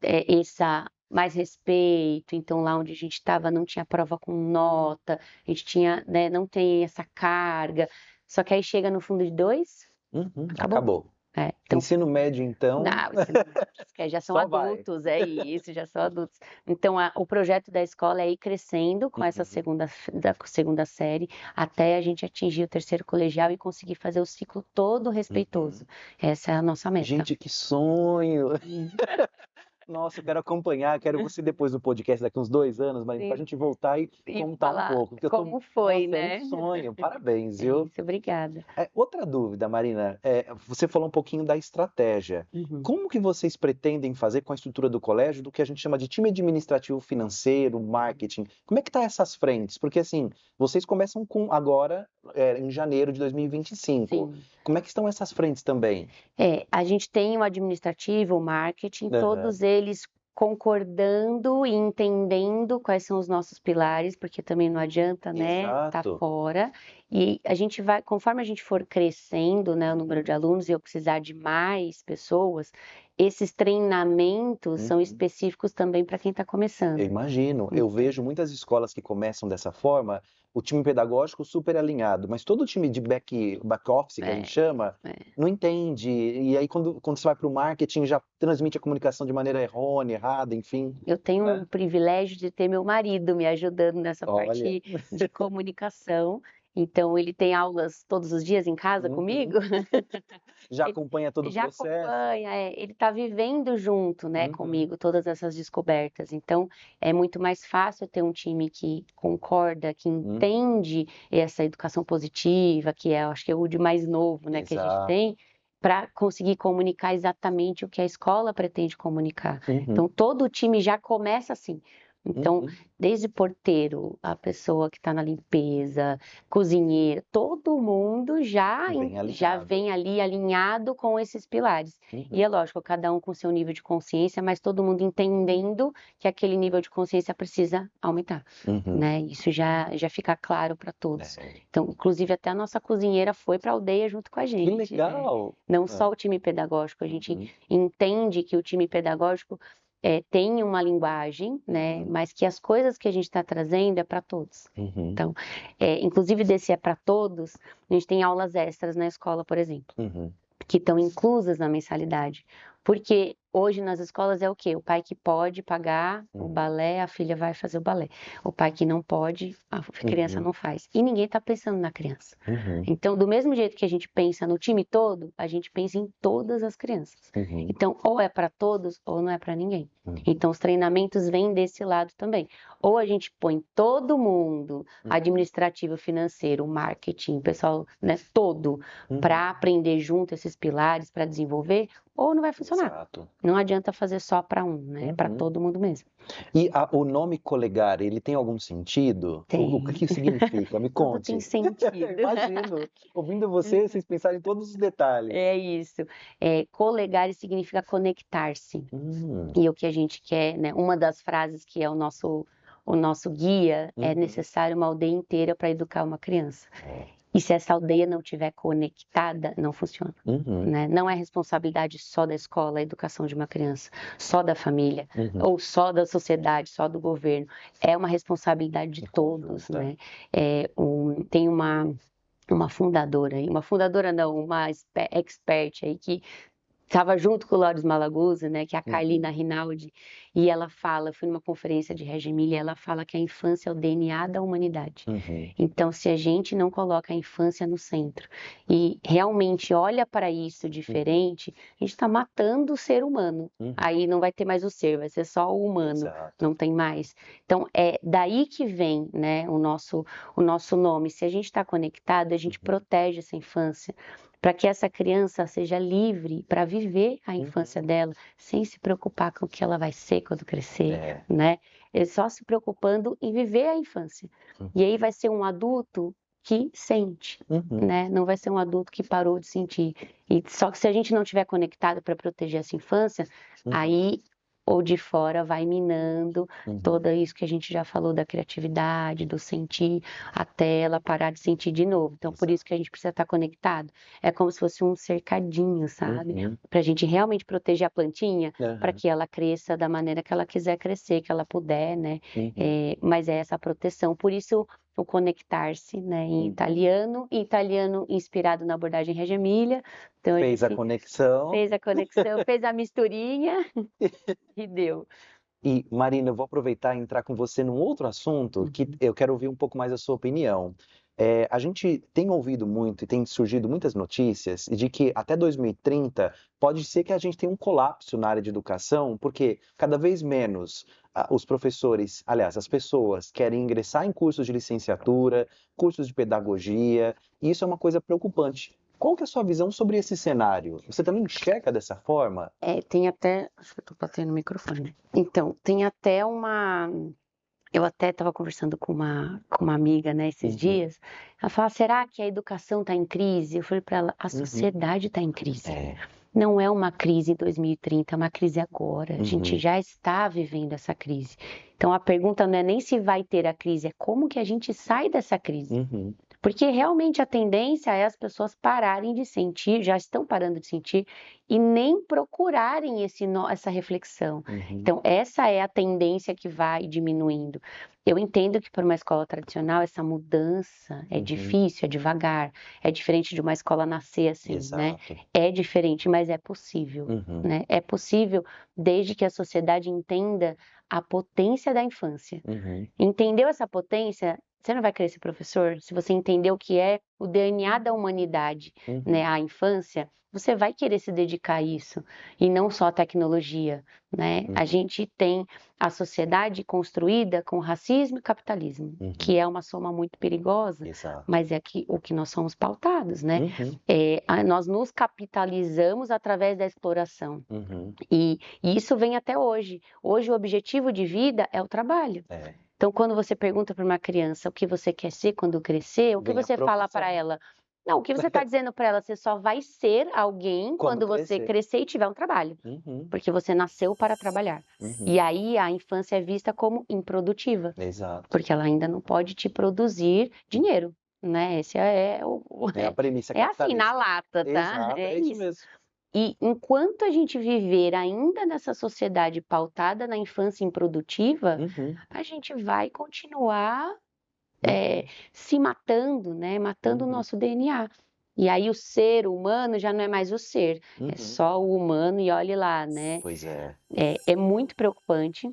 essa mais respeito. Então, lá onde a gente estava não tinha prova com nota, a gente tinha, né, não tem essa carga. Só que aí chega no fundo de 2, Acabou. Então, Ensino médio, então. não, que já são Só vai. adultos, é isso, já são adultos. Então, o projeto da escola é ir crescendo com essa segunda série até a gente atingir o terceiro colegial e conseguir fazer o ciclo todo respeitoso. Essa é a nossa meta. Gente, que sonho! Nossa, eu quero acompanhar, quero você depois do podcast daqui uns 2 anos, mas pra gente voltar e contar um pouco. Porque como foi, Nossa, né? É um sonho, parabéns, viu? Isso, obrigada. Outra dúvida, Marina, você falou um pouquinho da estratégia. Como que vocês pretendem fazer com a estrutura do colégio do que a gente chama de time administrativo financeiro, marketing? Como é que tá essas frentes? Porque assim, vocês começam com agora, em janeiro de 2025. Sim. Como é que estão essas frentes também? A gente tem o administrativo, o marketing, todos eles concordando e entendendo quais são os nossos pilares, porque também não adianta, né, tá fora. E a gente vai, conforme a gente for crescendo, né, o número de alunos e eu precisar de mais pessoas, esses treinamentos são específicos também para quem está começando. Eu imagino. Eu vejo muitas escolas que começam dessa forma, o time pedagógico super alinhado, mas todo time de back office, que a gente chama, não entende. E aí, quando você vai para o marketing, já transmite a comunicação de maneira errônea, errada, enfim. Eu tenho um privilégio de ter meu marido me ajudando nessa parte de comunicação. Então, ele tem aulas todos os dias em casa comigo. Já acompanha todo o processo. Já acompanha, ele está vivendo junto, né, comigo, todas essas descobertas. Então, é muito mais fácil ter um time que concorda, que entende essa educação positiva, que acho que é o de mais novo, né, que a gente tem, para conseguir comunicar exatamente o que a escola pretende comunicar. Então, todo o time já começa assim. Então, desde porteiro, a pessoa que está na limpeza, cozinheiro, todo mundo já vem ali alinhado com esses pilares. E é lógico, cada um com seu nível de consciência, mas todo mundo entendendo que aquele nível de consciência precisa aumentar, né? Isso já fica claro para todos. Então, inclusive, até a nossa cozinheira foi para a aldeia junto com a gente. Que legal! Não só o time pedagógico, a gente entende que o time pedagógico tem uma linguagem, né? Mas que as coisas que a gente está trazendo é para todos. Então, inclusive desse é para todos, a gente tem aulas extras na escola, por exemplo, que estão inclusas na mensalidade. Porque hoje nas escolas é o quê? O pai que pode pagar o balé, a filha vai fazer o balé. O pai que não pode, a criança não faz. E ninguém está pensando na criança. Então, do mesmo jeito que a gente pensa no time todo, a gente pensa em todas as crianças. Então, ou é para todos, ou não é para ninguém. Então, os treinamentos vêm desse lado também. Ou a gente põe todo mundo, administrativo, financeiro, marketing, pessoal, né, todo, para aprender junto esses pilares, para desenvolver, ou não vai funcionar. Não adianta fazer só para um, né? É para todo mundo mesmo. E o nome Colegar, ele tem algum sentido? Tem. O que significa? Me conte. Tudo tem sentido. Imagino. Ouvindo vocês pensarem em todos os detalhes. É isso. Colegar significa conectar-se. E o que a gente quer, né? Uma das frases que é o nosso guia, é necessário uma aldeia inteira para educar uma criança. E se essa aldeia não estiver conectada, não funciona. Né? Não é responsabilidade só da escola a educação de uma criança, só da família, ou só da sociedade, só do governo. É uma responsabilidade de todos. Né? Tem uma fundadora aí, uma expert aí que estava junto com o Loris Malaguzzi, né, que é a Carlina Rinaldi, e ela fala, eu fui numa conferência de Reggio Emilia, ela fala que a infância é o DNA da humanidade. Então, se a gente não coloca a infância no centro e realmente olha para isso diferente, a gente está matando o ser humano. Aí não vai ter mais o ser, vai ser só o humano, não tem mais. Então, é daí que vem, né, o nosso nome. Se a gente está conectado, a gente protege essa infância, para que essa criança seja livre para viver a infância dela, sem se preocupar com o que ela vai ser quando crescer, né? É só se preocupando em viver a infância. E aí vai ser um adulto que sente, né? Não vai ser um adulto que parou de sentir. E só que se a gente não estiver conectado para proteger essa infância, aí ou de fora vai minando tudo isso que a gente já falou da criatividade, do sentir, até ela parar de sentir de novo. Então, por isso que a gente precisa estar conectado. É como se fosse um cercadinho, sabe? Para a gente realmente proteger a plantinha, para que ela cresça da maneira que ela quiser crescer, que ela puder, né? Mas é essa proteção. Por isso, o conectar-se, né, em italiano inspirado na abordagem Reggio Emilia. Então, fez a conexão, fez a misturinha e deu. E, Marina, eu vou aproveitar e entrar com você num outro assunto que eu quero ouvir um pouco mais a sua opinião. A gente tem ouvido muito e tem surgido muitas notícias de que até 2030 pode ser que a gente tenha um colapso na área de educação, porque cada vez menos os professores, aliás, as pessoas querem ingressar em cursos de licenciatura, cursos de pedagogia, e isso é uma coisa preocupante. Qual que é a sua visão sobre esse cenário? Você também enxerga dessa forma? Tem até... Acho que eu tô batendo no microfone, né? Então, tem até uma... Eu até estava conversando com uma amiga, né, esses dias. Ela fala, será que a educação está em crise? Eu falei para ela, a sociedade está em crise. Não é uma crise em 2030, é uma crise agora. A gente já está vivendo essa crise. Então, a pergunta não é nem se vai ter a crise, é como que a gente sai dessa crise. Porque realmente a tendência é as pessoas pararem de sentir, já estão parando de sentir, e nem procurarem essa reflexão. Então, essa é a tendência que vai diminuindo. Eu entendo que para uma escola tradicional essa mudança é difícil, é devagar, é diferente de uma escola nascer assim, né? Exato. É diferente, mas é possível, né? É possível desde que a sociedade entenda a potência da infância. Entendeu essa potência? Você não vai querer ser professor? Se você entender o que é o DNA da humanidade, né, a infância, você vai querer se dedicar a isso, e não só a tecnologia, né? A gente tem a sociedade construída com racismo e capitalismo, que é uma soma muito perigosa, Exato. mas é o que nós somos pautados, né? Nós nos capitalizamos através da exploração, e isso vem até hoje. Hoje o objetivo de vida é o trabalho. Então, quando você pergunta para uma criança o que você quer ser quando crescer, o que você fala para ela? Não, o que você está dizendo para ela? Você só vai ser alguém quando você crescer e tiver um trabalho. Porque você nasceu para trabalhar. E aí a infância é vista como improdutiva. Exato. Porque ela ainda não pode te produzir dinheiro, né? Esse é a premissa é assim, capitalista. na lata, tá? Exato, é isso mesmo. E enquanto a gente viver ainda nessa sociedade pautada na infância improdutiva, a gente vai continuar se matando, né? Matando o nosso DNA. E aí o ser humano já não é mais o ser, é só o humano e olhe lá, né? Pois é. É muito preocupante.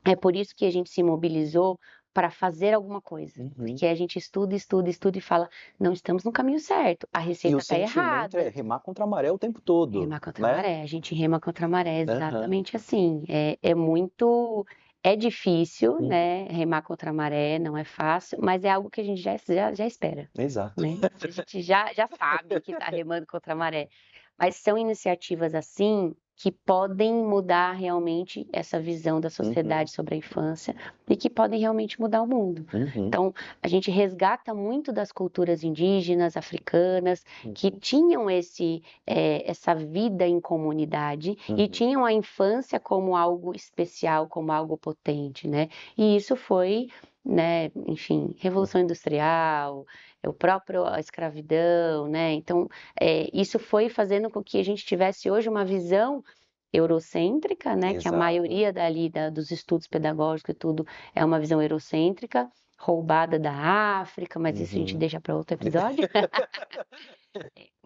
É por isso que a gente se mobilizou para fazer alguma coisa. Porque a gente estuda e fala, não estamos no caminho certo, a E receita o está sentimento errada. é remar contra a maré o tempo todo, Remar contra a né? maré, a gente rema contra a maré, exatamente assim. É difícil, né? Remar contra a maré, não é fácil, mas é algo que a gente já espera, Exato. né? A gente já sabe que está remando contra a maré. Mas são iniciativas assim que podem mudar realmente essa visão da sociedade sobre a infância e que podem realmente mudar o mundo. Então, a gente resgata muito das culturas indígenas, africanas, que tinham essa vida em comunidade e tinham a infância como algo especial, como algo potente, né? E isso foi, né, enfim, Revolução Industrial, a escravidão, né? Então, isso foi fazendo com que a gente tivesse hoje uma visão eurocêntrica, né? Que a maioria dos estudos pedagógicos e tudo é uma visão eurocêntrica, roubada da África, mas isso a gente deixa para outro episódio.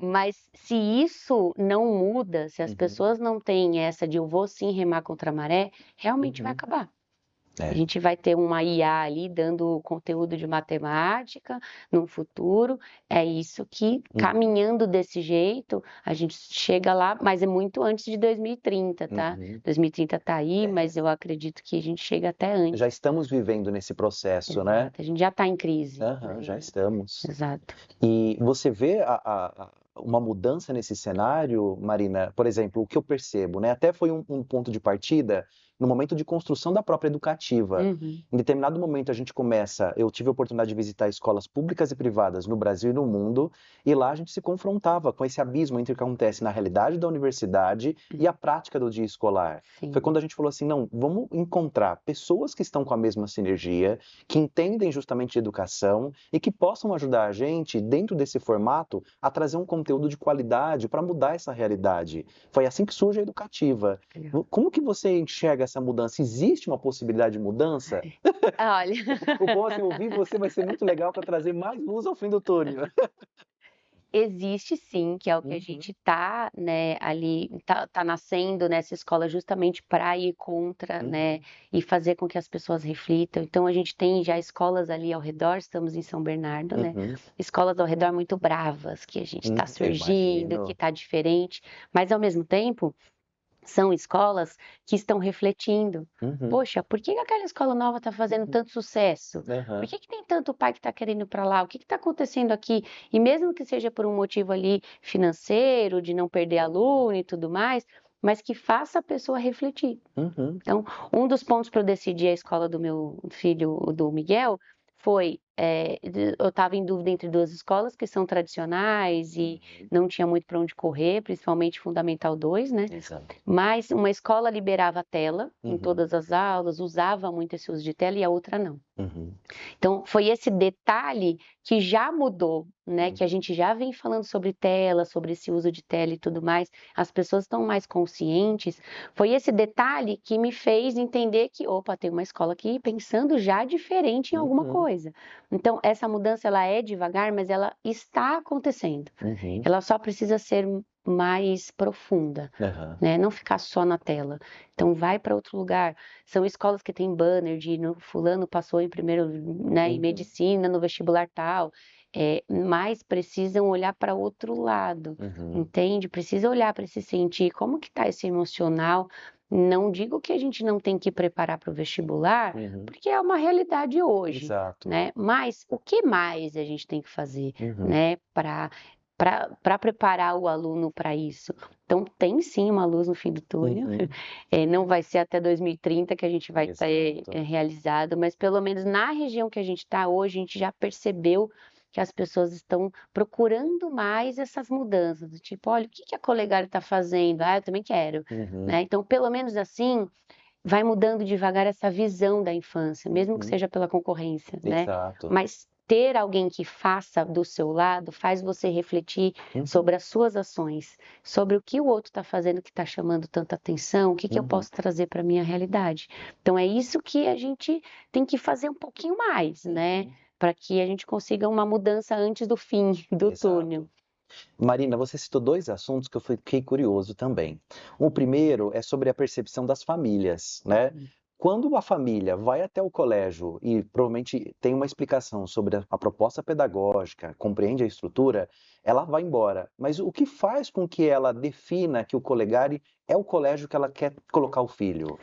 Mas se isso não muda, se as pessoas não têm essa de eu vou sim remar contra a maré, realmente vai acabar. A gente vai ter uma IA ali dando conteúdo de matemática no futuro. É isso que, caminhando desse jeito, a gente chega lá, mas é muito antes de 2030, tá? 2030 tá aí, mas eu acredito que a gente chega até antes. Já estamos vivendo nesse processo, Exato. né? A gente já está em crise. Já estamos. Exato. E você vê uma mudança nesse cenário, Marina? Por exemplo, o que eu percebo, né? Até foi um ponto de partida no momento de construção da própria educativa. Em determinado momento eu tive a oportunidade de visitar escolas públicas e privadas no Brasil e no mundo, e lá a gente se confrontava com esse abismo entre o que acontece na realidade da universidade e a prática do dia escolar. Foi quando a gente falou assim, não, vamos encontrar pessoas que estão com a mesma sinergia, que entendem justamente de educação e que possam ajudar a gente, dentro desse formato, a trazer um conteúdo de qualidade para mudar essa realidade. Foi assim que surge a educativa. Como que você enxerga essa mudança? Existe uma possibilidade de mudança? Olha, O bom é que ouvir você vai ser muito legal para trazer mais luz ao fim do túnel. existe sim, que é o que a gente tá, né, ali, tá nascendo nessa escola justamente para ir contra, né, e fazer com que as pessoas reflitam. Então a gente tem já escolas ali ao redor, estamos em São Bernardo, né, escolas ao redor muito bravas, que a gente está surgindo, imagino. que está diferente, mas ao mesmo tempo são escolas que estão refletindo. Poxa, por que aquela escola nova está fazendo tanto sucesso? Por que tem tanto pai que está querendo ir para lá? O que está acontecendo aqui? E mesmo que seja por um motivo ali financeiro, de não perder aluno e tudo mais, mas que faça a pessoa refletir. Então, um dos pontos para eu decidir a escola do meu filho, do Miguel, foi eu estava em dúvida entre duas escolas que são tradicionais e não tinha muito para onde correr, principalmente Fundamental 2, né? Exato. Mas uma escola liberava a tela em Uhum. todas as aulas, usava muito esse uso de tela e a outra não. Uhum. Então, foi esse detalhe que já mudou, né? Que a gente já vem falando sobre tela, sobre esse uso de tela e tudo mais. As pessoas estão mais conscientes. Foi esse detalhe que me fez entender que, opa, tem uma escola aqui pensando já diferente em alguma coisa. Então, essa mudança, ela é devagar, mas ela está acontecendo. Uhum. Ela só precisa ser mais profunda, Aham. né? Não ficar só na tela. Então, vai para outro lugar. São escolas que têm banner de fulano passou em primeiro, né, em Uhum. medicina, no vestibular tal. Mas precisam olhar para outro lado, Uhum. entende? Precisa olhar para se sentir como que está esse emocional. Não digo que a gente não tem que preparar para o vestibular, Uhum. porque é uma realidade hoje, Exato. né? Mas o que mais a gente tem que fazer, Uhum. né, para preparar o aluno para isso? Então, tem sim uma luz no fim do túnel. Uhum. Não vai ser até 2030 que a gente vai ter Exato. realizado, mas pelo menos na região que a gente está hoje, a gente já percebeu que as pessoas estão procurando mais essas mudanças, do tipo, olha, o que que a Colegário está fazendo? Ah, eu também quero, Uhum. né? Então, pelo menos assim, vai mudando devagar essa visão da infância, mesmo que Uhum. seja pela concorrência, né? Exato. Mas ter alguém que faça do seu lado faz você refletir Uhum. sobre as suas ações, sobre o que o outro está fazendo que está chamando tanta atenção, o que que eu Uhum. posso trazer para a minha realidade. Então é isso que a gente tem que fazer um pouquinho mais, né? Uhum. Para que a gente consiga uma mudança antes do fim do túnel. Exato. Marina, você citou dois assuntos que eu fiquei curioso também. O primeiro é sobre a percepção das famílias, né? Quando a família vai até o colégio e provavelmente tem uma explicação sobre a proposta pedagógica, compreende a estrutura, ela vai embora. Mas o que faz com que ela defina que o Colegari é o colégio que ela quer colocar o filho?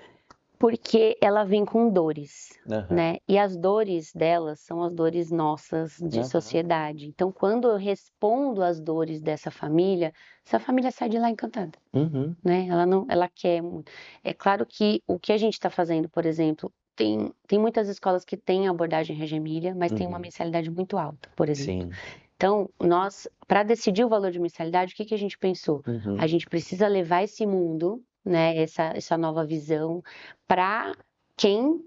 Porque ela vem com dores, Aham. né? E as dores delas são as dores nossas de Aham. sociedade. Então, quando eu respondo às dores dessa família, essa família sai de lá encantada, Uhum. né? Ela não, ela quer muito. É claro que o que a gente está fazendo, por exemplo, tem muitas escolas que têm abordagem Reggio Emilia, mas tem uma Uhum. mensalidade muito alta, por exemplo. Sim. Então, nós, para decidir o valor de mensalidade, o que que a gente pensou? Uhum. A gente precisa levar esse mundo, né, essa nova visão, para quem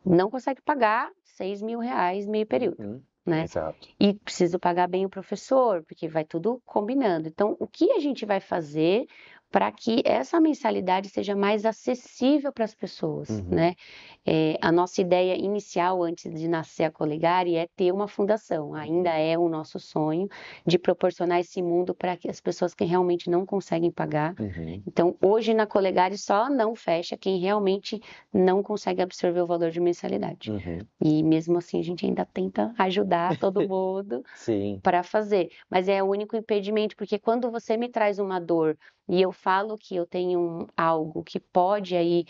não consegue pagar R$ 6.000 meio período, Uhum. né? Exato. E preciso pagar bem o professor, porque vai tudo combinando. Então, o que a gente vai fazer para que essa mensalidade seja mais acessível para as pessoas, Uhum. né? A nossa ideia inicial, antes de nascer a Colegari, é ter uma fundação. Ainda é o nosso sonho de proporcionar esse mundo para que as pessoas que realmente não conseguem pagar. Uhum. Então, hoje na Colegari só não fecha quem realmente não consegue absorver o valor de mensalidade. Uhum. E mesmo assim a gente ainda tenta ajudar todo mundo Sim. para fazer, mas é o único impedimento, porque quando você me traz uma dor e eu falo que eu tenho algo que pode aí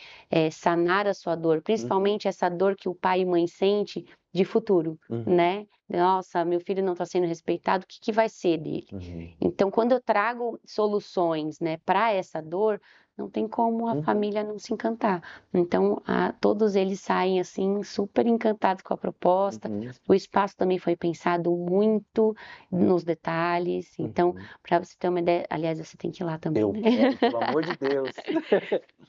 sanar a sua dor, principalmente essa dor que o pai e mãe sente de futuro, Uhum. né? Nossa, meu filho não está sendo respeitado, o que que vai ser dele? Uhum. Então, quando eu trago soluções, né, para essa dor, não tem como a Uhum. família não se encantar. Então, todos eles saem assim super encantados com a proposta. Uhum. O espaço também foi pensado muito nos detalhes. Então, Uhum. para você ter uma ideia, aliás, você tem que ir lá também, Eu né? quero, pelo amor de Deus.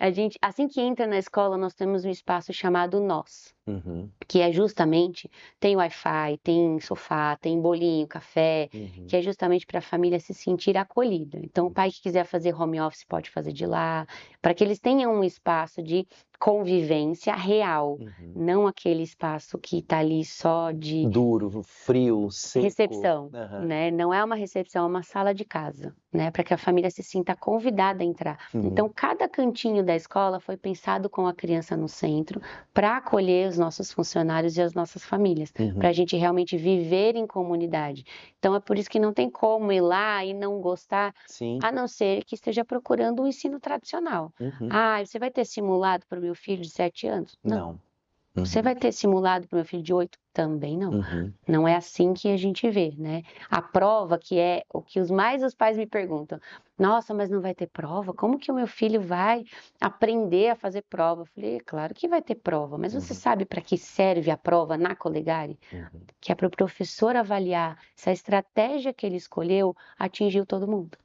A gente, assim que entra na escola, nós temos um espaço chamado Nós, Uhum. que é justamente, tem Wi-Fi, tem sofá, tem bolinho, café, Uhum. que é justamente para a família se sentir acolhida. Então, o pai que quiser fazer home office pode fazer de lá, para que eles tenham um espaço de convivência real, Uhum. não aquele espaço que está ali só de Duro, frio, seco. recepção, Aham. né? Não é uma recepção, é uma sala de casa, né? Para que a família se sinta convidada a entrar. Uhum. Então, cada cantinho da escola foi pensado com a criança no centro para acolher os nossos funcionários e as nossas famílias, Uhum. para a gente realmente viver em comunidade. Então, é por isso que não tem como ir lá e não gostar, Sim. a não ser que esteja procurando um ensino tradicional. Uhum. Você vai ter simulado para o meu filho de 7 anos? Não. Não. Você vai ter simulado para o meu filho de 8? Também não. Não é assim que a gente vê, né? A prova, que é o que os pais me perguntam. Nossa, mas não vai ter prova? Como que o meu filho vai aprender a fazer prova? Eu falei, é claro que vai ter prova, mas você sabe para que serve a prova na Colegare? Que é para o professor avaliar se a estratégia que ele escolheu atingiu todo mundo.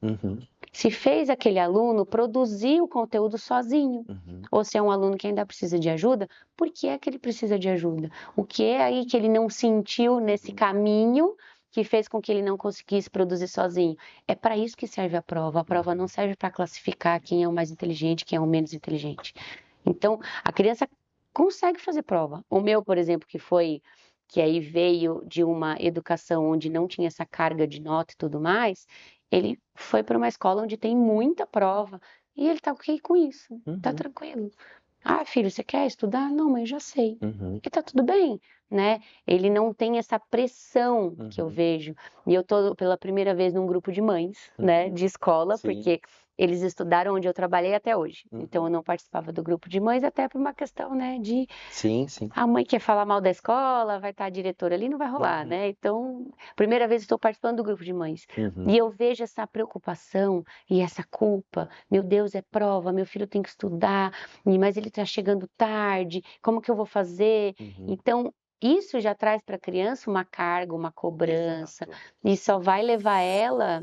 Se fez aquele aluno produzir o conteúdo sozinho, ou se é um aluno que ainda precisa de ajuda, por que é que ele precisa de ajuda? O que é aí que ele não sentiu nesse caminho que fez com que ele não conseguisse produzir sozinho? É para isso que serve a prova. A prova não serve para classificar quem é o mais inteligente, quem é o menos inteligente. Então, a criança consegue fazer prova. O meu, por exemplo, que aí veio de uma educação onde não tinha essa carga de nota e tudo mais, ele foi para uma escola onde tem muita prova e ele tá ok com isso, tá tranquilo. Ah, filho, você quer estudar? Não, mãe, já sei. E tá tudo bem, né? Ele não tem essa pressão que eu vejo. E eu tô pela primeira vez num grupo de mães, né, de escola, porque eles estudaram onde eu trabalhei até hoje. Então eu não participava do grupo de mães, até por uma questão, né, de a mãe quer falar mal da escola, vai estar a diretora ali, não vai rolar, né? Então, primeira vez estou participando do grupo de mães. E eu vejo essa preocupação e essa culpa. Meu Deus, é prova, meu filho tem que estudar, mas ele está chegando tarde, como que eu vou fazer? Então, isso já traz para a criança uma carga, uma cobrança, e só vai levar ela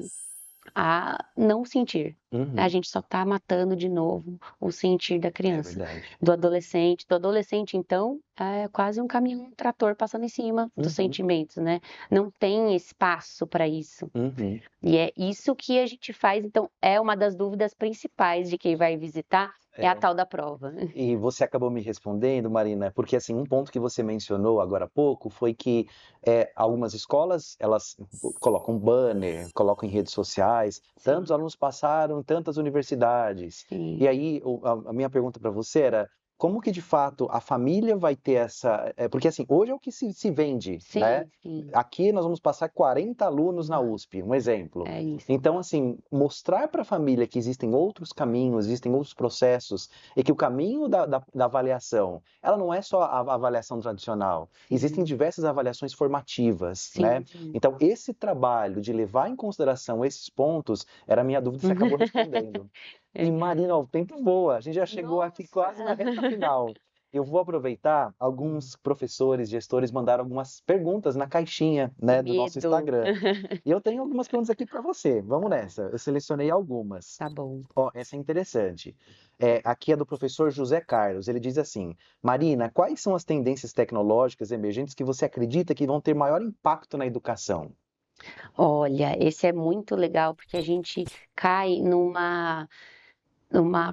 a não sentir. A gente só está matando de novo o sentir da criança, do adolescente. Do adolescente, então, é quase um caminhão, um trator passando em cima dos sentimentos, né? Não tem espaço para isso. E é isso que a gente faz. Então, é uma das dúvidas principais de quem vai visitar, é a tal da prova. E você acabou me respondendo, Marina, porque assim, um ponto que você mencionou agora há pouco foi que algumas escolas, elas colocam banner, colocam em redes sociais, tantos alunos passaram, tantas universidades. E aí, a minha pergunta para você era, como que de fato a família vai ter essa... Porque assim, hoje é o que se vende, né? Aqui nós vamos passar 40 alunos na USP, um exemplo. É isso. Então, assim, mostrar para a família que existem outros caminhos, existem outros processos, e que o caminho da avaliação, ela não é só a avaliação tradicional. Existem diversas avaliações formativas, né? Então, esse trabalho de levar em consideração esses pontos, era a minha dúvida, você acabou respondendo. E Marina, o tempo voa, a gente já chegou aqui quase na reta final. Eu vou aproveitar, alguns professores, gestores mandaram algumas perguntas na caixinha, né, do nosso Instagram. E eu tenho algumas perguntas aqui para você. Vamos nessa. Eu selecionei algumas. Tá bom. Ó, essa é interessante. Aqui é do professor José Carlos. Ele diz assim: Marina, quais são as tendências tecnológicas emergentes que você acredita que vão ter maior impacto na educação? Olha, esse é muito legal porque a gente cai numa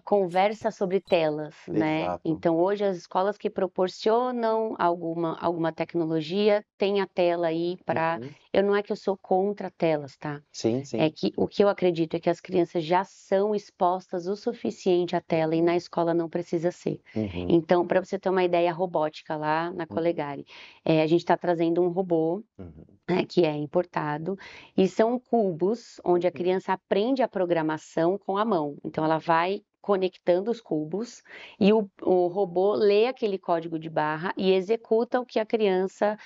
conversa sobre telas, né? Exato. Então, hoje as escolas que proporcionam alguma tecnologia têm a tela aí para... Não é que eu sou contra telas, tá? Sim, sim. É que o que eu acredito é que as crianças já são expostas o suficiente à tela e na escola não precisa ser. Então, para você ter uma ideia, a robótica lá na Colegare, a gente está trazendo um robô, né, que é importado, e são cubos onde a criança aprende a programação com a mão. Então, ela vai conectando os cubos e o robô lê aquele código de barra e executa o que a criança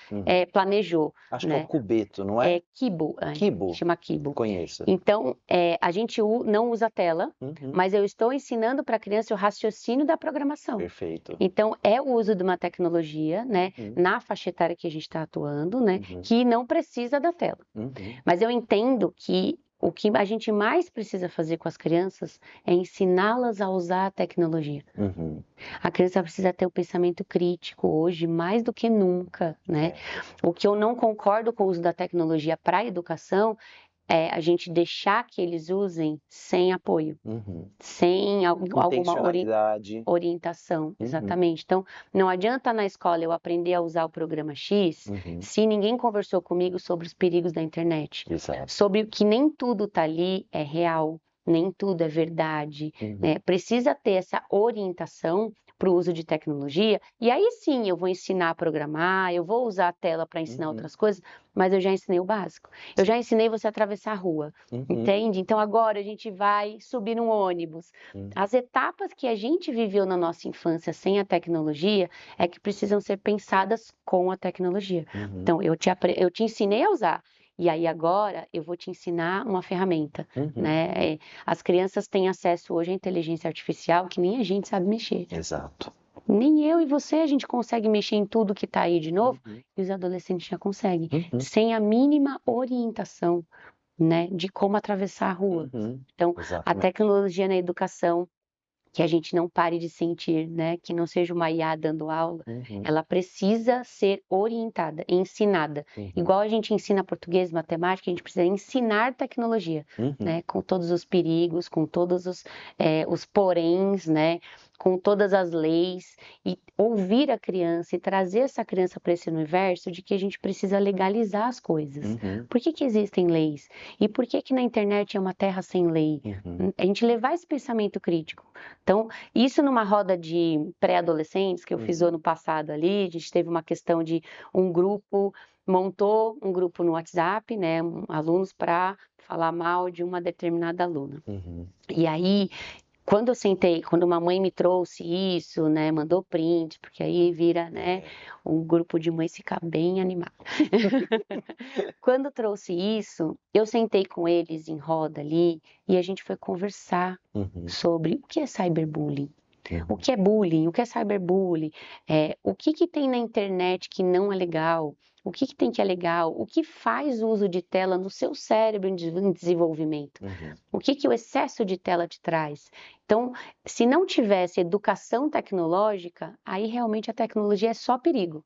planejou. Acho né? que é o Cubeto, não é? É Kibo, Kibo? chama Kibo. Conheço. Então, a gente não usa tela, mas eu estou ensinando para a criança o raciocínio da programação. Perfeito. Então, é o uso de uma tecnologia, né, na faixa etária que a gente está atuando, né, que não precisa da tela. Mas eu entendo que o que a gente mais precisa fazer com as crianças é ensiná-las a usar a tecnologia. A criança precisa ter o pensamento crítico hoje, mais do que nunca, né? O que eu não concordo com o uso da tecnologia para a educação é a gente deixar que eles usem sem apoio, sem alguma orientação, exatamente. Então, não adianta na escola eu aprender a usar o programa X se ninguém conversou comigo sobre os perigos da internet, sobre que nem tudo tá ali é real, nem tudo é verdade, né? Precisa ter essa orientação. para o uso de tecnologia, e aí sim eu vou ensinar a programar, eu vou usar a tela para ensinar outras coisas, mas eu já ensinei o básico. Eu já ensinei você a atravessar a rua, entende? Então agora a gente vai subir num ônibus. As etapas que a gente viveu na nossa infância sem a tecnologia é que precisam ser pensadas com a tecnologia. Então eu te ensinei a usar. E aí agora eu vou te ensinar uma ferramenta, né? As crianças têm acesso hoje à inteligência artificial que nem a gente sabe mexer. Exato. Nem eu e você a gente consegue mexer em tudo que está aí de novo, e os adolescentes já conseguem, sem a mínima orientação, né, de como atravessar a rua. Então, a tecnologia na educação, que a gente não pare de sentir, né? Que não seja uma IA dando aula, ela precisa ser orientada, ensinada. Igual a gente ensina português, matemática, a gente precisa ensinar tecnologia, né? Com todos os perigos, com todos os poréns, né? Com todas as leis, e ouvir a criança e trazer essa criança para esse universo de que a gente precisa legalizar as coisas. Por que existem leis? E por que na internet é uma terra sem lei? A gente levar esse pensamento crítico. Então, isso numa roda de pré-adolescentes que eu fiz ano passado ali, a gente teve uma questão de montou um grupo no WhatsApp, né, alunos para falar mal de uma determinada aluna. E aí, quando uma mãe me trouxe isso, né, mandou print, porque aí vira, né, um grupo de mães fica bem animado. Quando trouxe isso, eu sentei com eles em roda ali e a gente foi conversar sobre o que é cyberbullying. O que é bullying? O que é cyberbullying? O que tem na internet que não é legal? O que tem que é legal? O que faz o uso de tela no seu cérebro em desenvolvimento? O que o excesso de tela te traz? Então, se não tivesse educação tecnológica, aí realmente a tecnologia é só perigo,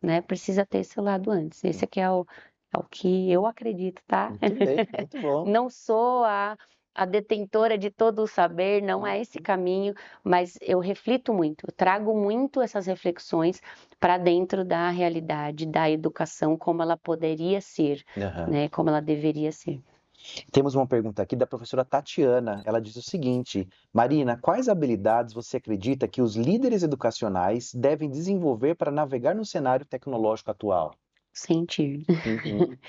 né? Precisa ter esse lado antes. Esse aqui é o que eu acredito, tá? Muito bem, muito bom. Não sou a detentora de todo o saber, não é esse caminho, mas eu reflito muito, eu trago muito essas reflexões para dentro da realidade da educação, como ela poderia ser, né, como ela deveria ser. Temos uma pergunta aqui da professora Tatiana. Ela diz o seguinte: Marina, quais habilidades você acredita que os líderes educacionais devem desenvolver para navegar no cenário tecnológico atual? Sentir.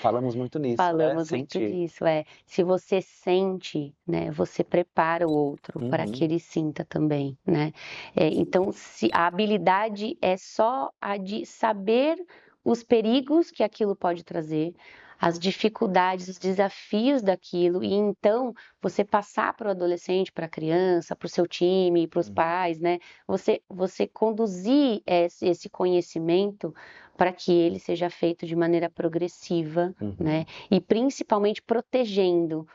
Falamos muito nisso, Falamos né? muito Sentir. disso, se você sente, né, você prepara o outro para que ele sinta também, né? Então, se a habilidade é só a de saber os perigos que aquilo pode trazer, as dificuldades, os desafios daquilo, e então você passar para o adolescente, para a criança, para o seu time, para os pais, né? Você conduzir esse conhecimento para que ele seja feito de maneira progressiva, né? E principalmente protegendo,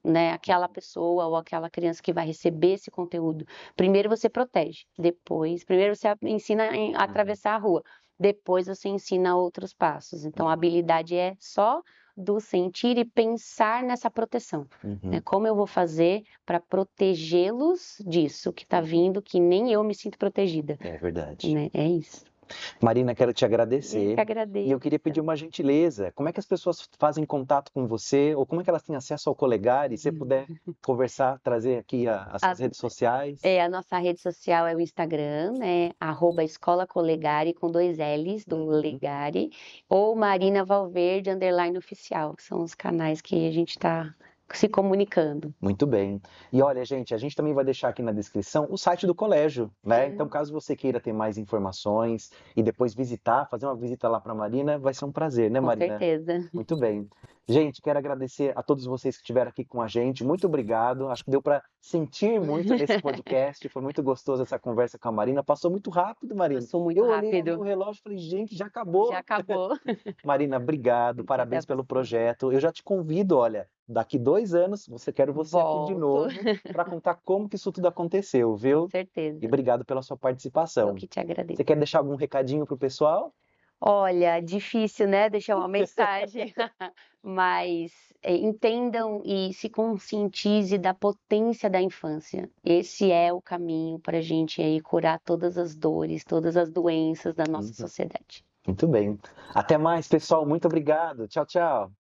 né, aquela pessoa ou aquela criança que vai receber esse conteúdo. Primeiro você protege, primeiro você ensina a atravessar a rua, depois você ensina outros passos. Então a habilidade é só do sentir e pensar nessa proteção, né? Como eu vou fazer para protegê-los disso que está vindo, que nem eu me sinto protegida. É verdade. Né? É isso. Marina, quero te agradecer. Eu que agradeço. E eu queria pedir uma gentileza. Como é que as pessoas fazem contato com você? Ou como é que elas têm acesso ao Colegare? Se você puder conversar, trazer aqui as suas redes sociais. A nossa rede social é o Instagram, né? @Escola Colegare com 2 L's do Legare, ou Marina Valverde _oficial, que são os canais que a gente está se comunicando. Muito bem. E olha, gente, a gente também vai deixar aqui na descrição o site do colégio, né? Então, caso você queira ter mais informações e depois visitar, fazer uma visita lá para a Marina, vai ser um prazer, né, Marina? Com certeza. Muito bem. Gente, quero agradecer a todos vocês que estiveram aqui com a gente. Muito obrigado. Acho que deu para sentir muito nesse podcast. Foi muito gostoso essa conversa com a Marina. Passou muito rápido, Marina. Passou muito Eu olhei rápido. no relógio e falei, gente, já acabou. Já acabou. Marina, obrigado. Parabéns pelo projeto. Eu já te convido, olha, daqui 2 anos, quero você aqui de novo para contar como que isso tudo aconteceu, viu? Com certeza. E obrigado pela sua participação. Eu que te agradeço. Você quer deixar algum recadinho pro pessoal? Olha, difícil, né, deixar uma mensagem, mas entendam e se conscientize da potência da infância. Esse é o caminho para a gente aí curar todas as dores, todas as doenças da nossa sociedade. Muito bem. Até mais, pessoal. Muito obrigado. Tchau, tchau.